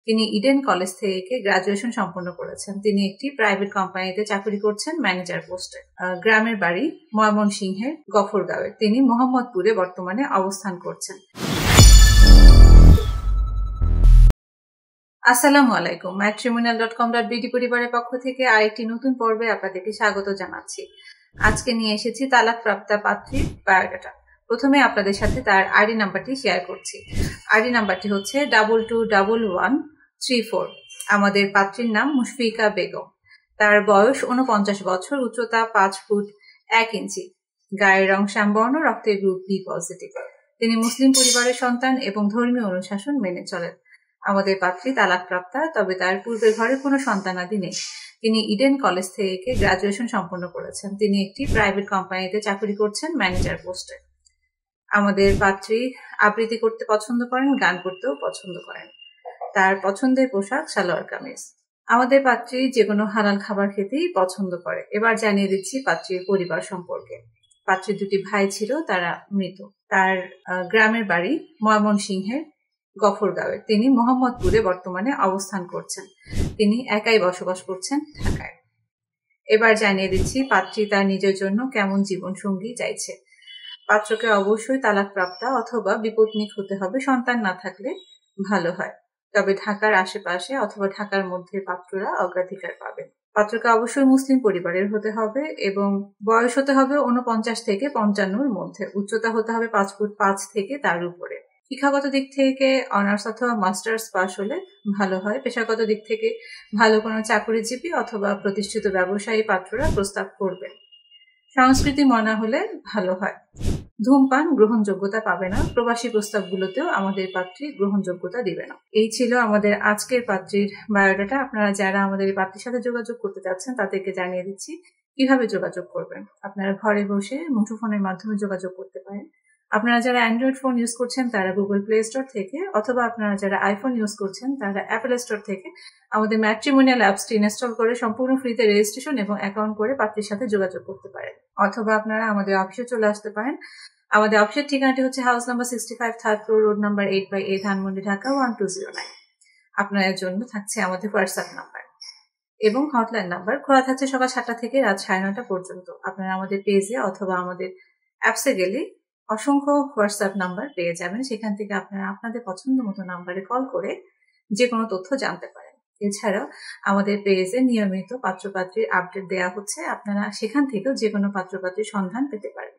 তিনি Eden college থেকে graduation সম্পন্ন করেছেন। তিনি একটি প্রাইভেট কোম্পানিতে চাকরি করছেন ম্যানেজার পোস্টে। গ্রামের বাড়ি ময়মনসিংহের গফরগাঁওয়ে। তিনি মোহাম্মদপুরে বর্তমানে অবস্থান করছেন। আসসালামু আলাইকুম। matrimonial.com.bd পরিবারের পক্ষ থেকে আরেকটি নতুন পর্বে আপনাদেরকে স্বাগত জানাচ্ছি। আজকে নিয়ে এসেছি তালাকপ্রাপ্তা পাত্রীর বায়োডাটা। প্রথমে আপনাদের সাথে তার আইডি নাম্বারটি শেয়ার করছি। আইডি নাম্বারটি হচ্ছে 221134। আমাদের পাত্রীর নাম মুশফিকা বেগম। তার বয়স 49 বছর, উচ্চতা 5 ফুট 1 ইঞ্চি, গায়ের রং শ্যামবর্ণ, রক্তের গ্রুপ বি পজিটিভ। তিনি মুসলিম পরিবারের সন্তান এবং ধর্মীয় অনুশাসন মেনে চলেন। আমাদের পাত্রী তালাকপ্রাপ্তা, তবে তার পূর্বের ঘরে কোনো সন্তানাদি নেই। তিনি ইডেন কলেজ থেকে গ্রাজুয়েশন সম্পন্ন করেছেন। তিনি একটি প্রাইভেট কোম্পানিতে চাকরি করছেন ম্যানেজার পোস্টে। আমাদের পাত্রী আবৃত্তি করতে পছন্দ করেন, গান করতেও পছন্দ করেন। তার পছন্দের পোশাক সালোয়ার কামিজ। আমাদের পাত্রী যে কোনো হালাল খাবার খেতেই পছন্দ করে। এবার জানিয়ে দিচ্ছি পাত্রীর পরিবার সম্পর্কে। পাত্রীর দুটি ভাই ছিল, তারা মৃত। তার গ্রামের বাড়ি ময়মনসিংহের গফরগাঁওয়ে। তিনি মোহাম্মদপুরে বর্তমানে অবস্থান করছেন। তিনি একাই বসবাস করছেন ঢাকায়। এবার জানিয়ে দিচ্ছি পাত্রী তার নিজের জন্য কেমন জীবন সঙ্গী চাইছে। পাত্রকে অবশ্যই তালাকপ্রাপ্তা অথবা বিপত্নিক হতে হবে। সন্তান না থাকলে ভালো হয়, তবে ঢাকার আশেপাশে অথবা ঢাকার মধ্যে পাত্ররা অগ্রাধিকার পাবেন। পাত্রকে অবশ্যই মুসলিম পরিবারের হতে হবে এবং বয়স হতে হবে 49 থেকে 55-র মধ্যে। উচ্চতা হতে হবে 5 ফুট 5 থেকে তার উপরে। শিক্ষাগত দিক থেকে অনার্স অথবা মাস্টার্স পাস হলে ভালো হয়। পেশাগত দিক থেকে ভালো কোনো চাকরিজীবী অথবা প্রতিষ্ঠিত ব্যবসায়ী পাত্ররা প্রস্তাব করবেন। সংস্কৃতি মনা হলে ভালো হয়। ধূমপান গ্রহণযোগ্যতা পাবে না। প্রবাসী প্রস্তাবগুলোতেও আমাদের পাত্রী গ্রহণযোগ্যতা দিবে না। এই ছিল আমাদের আজকের পাত্রীর বায়োডাটা। আপনারা যারা আমাদের এই পাত্রীর সাথে যোগাযোগ করতে চাচ্ছেন তাদেরকে জানিয়ে দিচ্ছি কিভাবে যোগাযোগ করবেন। আপনারা ঘরে বসে মুঠোফোনের মাধ্যমে যোগাযোগ করতে পারেন। আপনারা যারা অ্যান্ড্রয়েড ফোন ইউজ করছেন তারা গুগল প্লে স্টোর থেকে, অথবা আপনারা যারা আইফোন ইউজ করছেন তারা অ্যাপল স্টোর থেকে আমাদের ম্যাট্রিমোনিয়াল অ্যাপসটি ইনস্টল করে সম্পূর্ণ ফ্রিতে রেজিস্ট্রেশন এবং অ্যাকাউন্ট করে পাত্রীর সাথে যোগাযোগ করতে পারেন। অথবা আপনারা আমাদের অফিসে চলে আসতে পারেন। আমাদের অফিসের ঠিকানাটি হচ্ছে house number 65, third floor, road number 8/8, Dhanmondi, Dhaka 1209। আপনাদের জন্য থাকছে আমাদের হোয়াটসঅ্যাপ নাম্বার এবং হটলাইন নাম্বার। খোলা থাকছে সকাল 7টা থেকে রাত 9:30 পর্যন্ত। আপনারা আমাদের পেজে অথবা আমাদের অ্যাপসে গেলে অসংখ্য হোয়াটসঅ্যাপ নাম্বার পেয়ে যাবেন। সেখান থেকে আপনারা আপনাদের পছন্দ মতো নাম্বারে কল করে যে কোনো তথ্য জানতে পারেন। এছাড়াও আমাদের পেজে নিয়মিত পাত্রপাত্রীর আপডেট দেওয়া হচ্ছে। আপনারা সেখান থেকেও যে কোনো পাত্রপাত্রীর সন্ধান পেতে পারেন।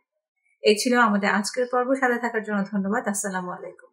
এই ছিল আমাদের আজকের পর্ব। সাথে থাকার জন্য ধন্যবাদ। আসসালামু আলাইকুম।